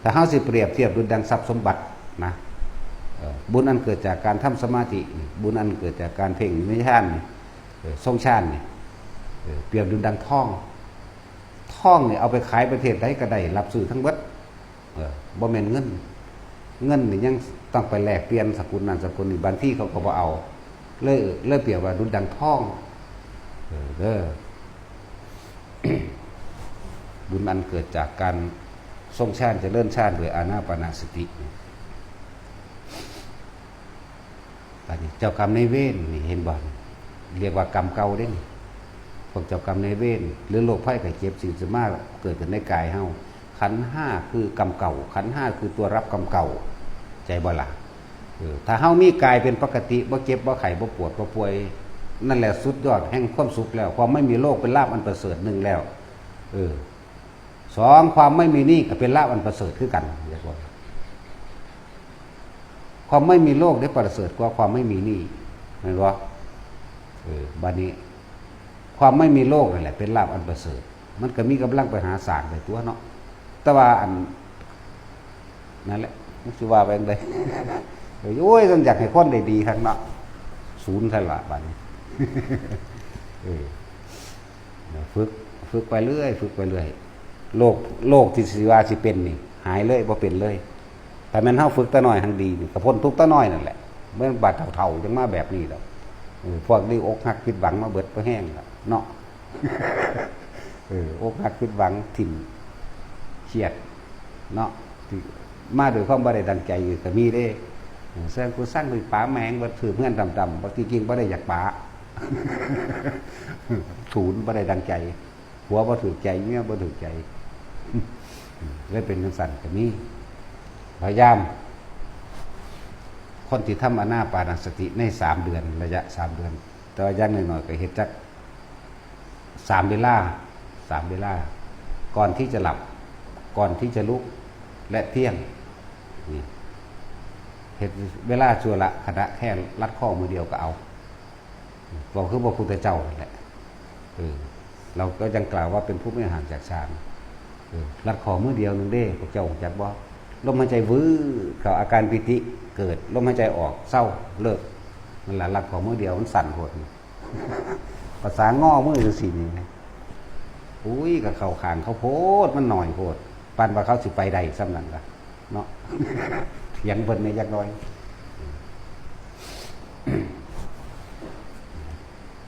ถ้าเฮาสิเปรียบเทียบดุจดังทรัพย์สมบัตินะบุญอันเกิดจากการทำสมาธิบุญอันเกิดจากการเพ่งนิพพานทรงฌานนี่เปรียบดุจดังทองเนี่ยเอาไปขายประเทศใดก็ได้รับซื้อทั้งเบิดบ่แม่นเงินนี่ยังต้องไปแลกเปลี่ยนสกุลนั้นสกุลนี้บางที่เขาก็บ่เอาเลยเปรียบว่าดุจดังทองเด้อ บุญอันเกิดจากการทรงฌานเจริญฌานโดยอานาปานสติอันนี้เจ้ากรรมนายเวรนี่เห็นบ่เรียกว่ากรรมเก่าเด้นี่พวกเจ้ากรรมนายเวรหรือโรคภัยไข้เจ็บสิ่งสมาเกิดขึ้นในกายเฮาขันธ์5คือกรรมเก่าขันธ์5คือตัวรับกรรมเก่าใจบ่ล่ะถ้าเฮามีกายเป็นปกติบ่เจ็บบ่ไข้บ่ปวดบ่ป่วยนั่นแหละสุดยอดแห่งความสุขแล้วความไม่มีโรคเป็นลาภอันประเสริฐหนึ่งแล้ว2ความไม่มีหนี้ก็เป็นลาภอันประเสริฐคือกันเรียกว่าความไม่มีโรคได้ประเสริฐกว่าความไม่มีหนี้เห็นบ่บัดนี้ความไม่มีโรคนั่นแหละเป็นลาภอันประเสริฐมันก็มีกำลังไปหาสร้างได้ตัวเนาะแต่ว่าอันนั่นแหละมันสิว่าไปจังได๋โอ้ยต้องอยากให้คนได้ดีคั่นเนาะศูนย์ซั่นล่ะบัดนี้ฝึกไปเรื่อยฝึกไปเรื่อยโรคที่สิว่าสิเป็นนี่หายเลยบ่เป็นเลยแต่แม่นเฮาฝึกตะน้อยหังดีนี่ก็พ้นทุกข์ตะน้อยนั่นแหละเมื่อบาดเฒ่าๆจังมาแบบนี้ดอกพวกนี้อกหักผิดหวังมาเบิดบ่แห้งแล้วเนาะอกหักผิดหวังถิ่มเครียดเนาะที่มาโดยความบ่ได้ดังใจก็มีเด้แสดงกูสร้างด้วยป๋าแมงบ่ถือเพื่อนดำๆบ่จริงๆบ่ได้อยากป๋าถูนบ่ได้ดังใจหัวบ่ถูกใจเมียบ่ถูกใจเลยเป็นจังซั่นก็มีพยายามคนที่ทำอานาปานสติใน3เดือนระยะ3เดือนแต่ว่าอย่างน้อยๆก็เฮ็ดจัก3เวลาก่อนที่จะหลับก่อนที่จะลุกและเที่ยงนี่เฮ็ดเวลาชั่วละขณะแค่ลัดข้อมือเดียวก็เอาบอกคือพระพุทธเจ้านั่นแหละเราก็ยังกล่าวว่าเป็นผู้ไม่ห่างจากฌานลัดข้อมือเดียวนึงเด้พระเจ้าจักบ่ลมหายใจวื้อเข้าอาการปิติเกิดลมหายใจออกเศร้าเลิกนั่นแหละลัดข้อมือเดียวมันสั่นโหดภาษาง้อมือจังซี่นี่อุ้ยก็เข้าข้างเขาโพดมันหน่อยโพดปานว่าเขาสิไปได้ซ้ำนั่นล่ะเนาะเถียงเพิ่นในจักหน่อย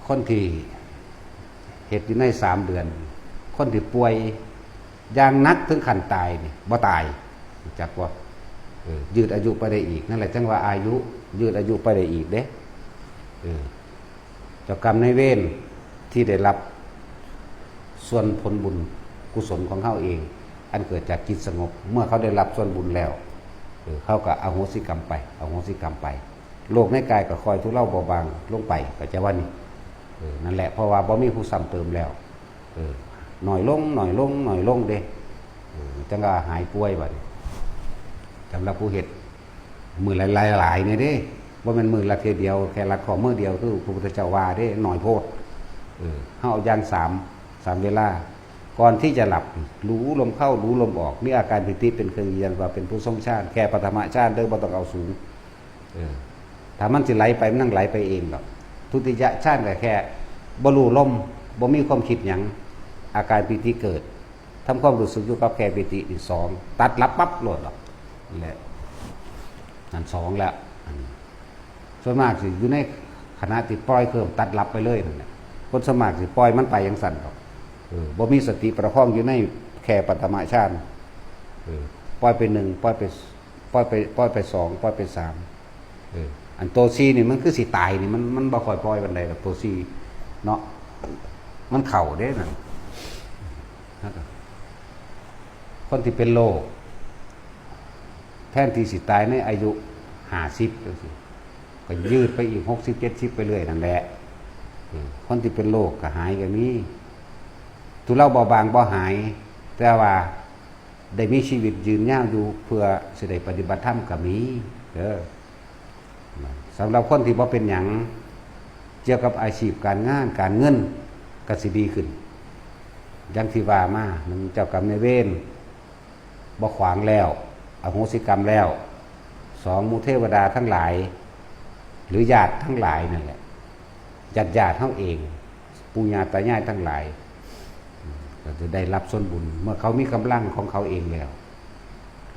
คนที่เฮ็ดอยู่ใน3เดือนคนที่ป่วยอย่างนักถึงขั้นตายนี่บ่ตายจักว่ายืดอายุไปได้อีกนั่นแหละจังว่าอายุยืดอายุไปได้อีกเด้เจ้ากรรมนายเวรที่ได้รับส่วนผลบุญกุศลของเขาเองอันเกิดจากจิตสงบเมื่อเขาได้รับส่วนบุญแล้วเขาก็อโหสิกรรมไปโลกในกายก็คอยทุเลาเบาบางลงไปก็จะว่านี่นั่นแหละเพราะว่าบ่มีผู้ซ้ำเติมแล้วหน่อยลงเด้จังว่าหายป่วยบัดสำหรับผู้เฮ็ดมือหลายๆนี่เด้บ่แม่นมือละเทียเดียวแค่ละข้อมือเดียวคือพระพุทธเจ้าว่าเด้หน่อยโพดเฮาเอาอย่าง3เวลาก่อนที่จะหลับรู้ลมเข้ารู้ลมออกนี่อาการปิติเป็นเครื่องยืนยันว่าเป็นผู้ทรงฌานแค่ปฐมฌานเด้อบ่ต้องเอาสูงถ้ามันสิไหลไปมันนั่งไหลไปเองดอกทุติยฌานก็แค่บ่รู้ลมบ่มีความคิดหยังอาการปิติเกิดทำความรู้สึกอยู่กับแค่ปิติอีก2ตัดลับปั๊บโลดหรอกนั่นแหละนั่น2แล้วส่วนมากสิอยู่ในขณะที่ปล่อยเครื่องตัดลับไปเลยนั่นแหละคนสมัครสิปล่อยมันไปอย่างสั่นดอกบ่มีสติประคองอยู่ในแค่ปฐมฌานปล่อยไป1ปล่อยไป2ปล่อยไป3อันตัว4นี่มันคือสิตายนี่มันบ่ค่อยปล่อยปานใดดอกตัว4เนาะมันเข้าเด้นั่นคนที่เป็นโรคแทนที่สิตายในอายุ50จังซี่ก็ยืดไปอีก60 70ไปเรื่อยนั่นแหละคนที่เป็นโรคก็หายก็มีทุเลาเบาบางบ่หายแต่ว่าได้มีชีวิตยืนยาวอยู่เพื่อสิได้ปฏิบัติธรรมก็มีสำหรับคนที่บ่เป็นหยังเกี่ยวกับอาชีพการงานการเงินก็สิดีขึ้นอย่างที่ว่ามามันเจ้ากรรมนายเวร บ่ขวางแล้วอโหสิกรรมแล้วสองหมู่เทวดาทั้งหลาย หรือญาติทั้งหลายนั่นแหละญาติเฮาเองปู่ย่าตายายทั้งหลายก็จะได้รับส่วนบุญเมื่อเขามีกำลังของเขาเองแล้ว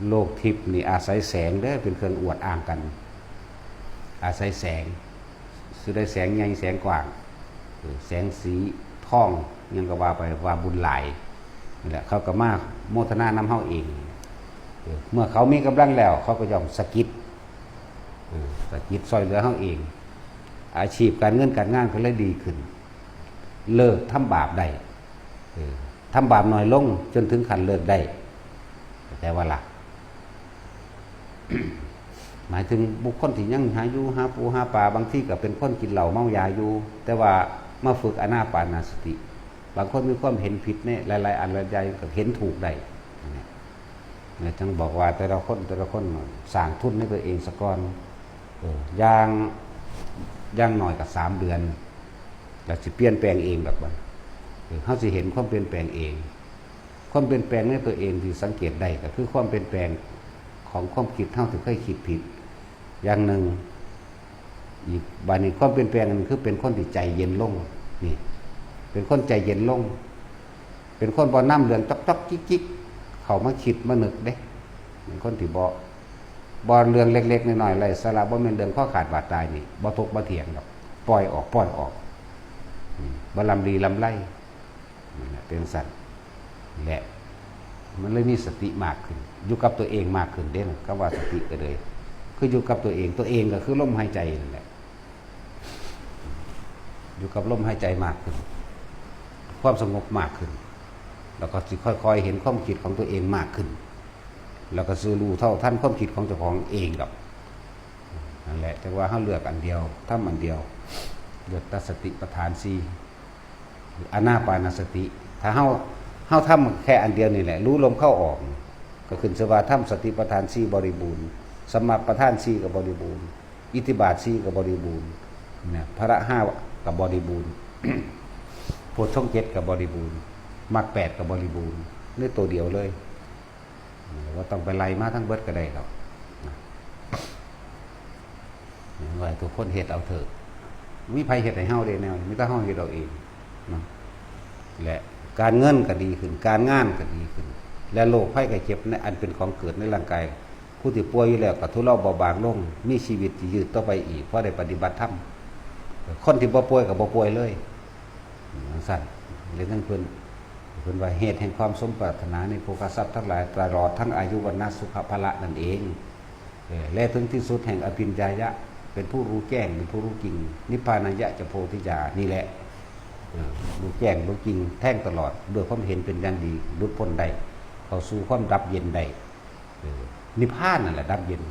โลกทิพย์นี่อาศัยแสงเด้อเป็นเครื่องอวดอ้างกัน อาศัยแสงสุดได้แสงใหญ่แสงกว้างแสงสีทองยังก็ว่าไปว่าบุญหลายนี่แหละเขาก็มาโมทนานำเฮาเองเมื่อเขามีกำลังแล้วเขาก็ย่อมสะกิดซอยเหลือเฮาเอง อาชีพการเงินการงานก็เลยดีขึ้นเลิกทำบาปได้ทำบาปน้อยลงจนถึงขั้นเลิกได้แต่ว่าล่ะ หมายถึงบุคคลที่ยังหาอยู่หาปูหาปลาบางที่ก็เป็นคนกินเหล้าเมายาอยู่แต่ว่ามาฝึกอานาปานาสติบางคนมีความเห็นผิดเนี่ยหลายๆอันหลายๆก็เห็นถูกได้เนี่ยจึงบอกว่าแต่ละคนสร้างทุนให้ตัวเองสะก่อนย่างหน่อยกับ3 เดือนแล้วสิเปลี่ยนแปลงเองแบบว่าเขาสิเห็นความเปลี่ยนแปลงเองความเปลี่ยนแปลงในตัวเองที่สังเกตได้ก็คือความเปลี่ยนแปลงของความคิดเท่าที่เคยคิดผิดอย่างหนึ่งอีกบางนี้ความเปลี่ยนแปลงนั้นคือเป็นคนที่ใจเย็นลงนี่เป็นคนใจเย็นลงเป็นคนบ่น้ำเดือนจ๊อกจิ๊กเขามาคิดมานึกเด้เป็นคนที่บ่เรื่องเล็กๆน้อยๆไรสาระบ่เป็นเรื่องข้อขาดบาดตายนี่บ่ทกบ่เถียงหรอกปล่อยออกบ่ลำดีลำไรเป็นสัตว์แหละมันเลยมีสติมากขึ้นอยู่กับตัวเองมากขึ้นเด้นะก็ว่าสติก็เลยคืออยู่กับตัวเองก็คือลมหายใจนั่นแหละอยู่กับลมหายใจมากขึ้นความสงบมากขึ้นแล้วก็ค่อยๆเห็นความคิดของตัวเองมากขึ้นแล้วก็ซื้อรู้เท่าท่านความคิดของเจ้าของเองกับนั่นแหละแต่ว่าเขาเลือกอันเดียวถ้ามันเดียวเลือกตัสติปัฏฐาน4อานาปานสติถ้าเขาทำแค่อันเดียวนี่แหละรู้ลมเข้าออกก็ขึ้นสภาวะทำสติปัฏฐาน4บริบูรณ์สมาปัฏฐาน4กับบริบูรณ์อิทธิบาท4กับบริบูรณ์เนี่ยพระ5กับบริบูรณ์ โพชฌงค์7กับบริบูรณ์มรรค8กับบริบูรณ์นี่ตัวเดียวเลยว่าต้องไปไล่มาทั้งเบิดก็ได้หรอกว่าทุกคนเฮ็ดเอาเถอะมีไผเฮ็ดให้เฮาได้แนวมีแต่เฮาเฮ็ดเอาเองนะและการเงินก็ดีขึ้นการงานก็ดีขึ้นและโรคภัยไข้เจ็บในอันเป็นของเกิดในร่างกายผู้ที่ป่วยอยู่แล้วก็ทุเลาเบาบางลงมีชีวิตที่ยืดต่อไปอีกเพราะได้ปฏิบัติธรรมคนที่บ่ป่วยก็บ่ป่วยเลยสั่นเลยทั้งเพิ่นว่าเหตุแห่งความสมปรารถนาในโภคทรัพย์ทั้งหลายตลอดทั้งอายุวรรณะสุขภละนั่นเองและถึงที่สุดแห่งอภิญญายะเป็นผู้รู้แจ้งเป็นผู้รู้จริงนิพพานายะจะโพธิญาณนี่แหละรู้แจ้งรู้จริงแท่งตลอดด้วยความเห็นเป็นอย่างดีหลุดพ้นได้เข้าสู่ความดับเย็นได้นิพพานนั่นแหละดับเย็น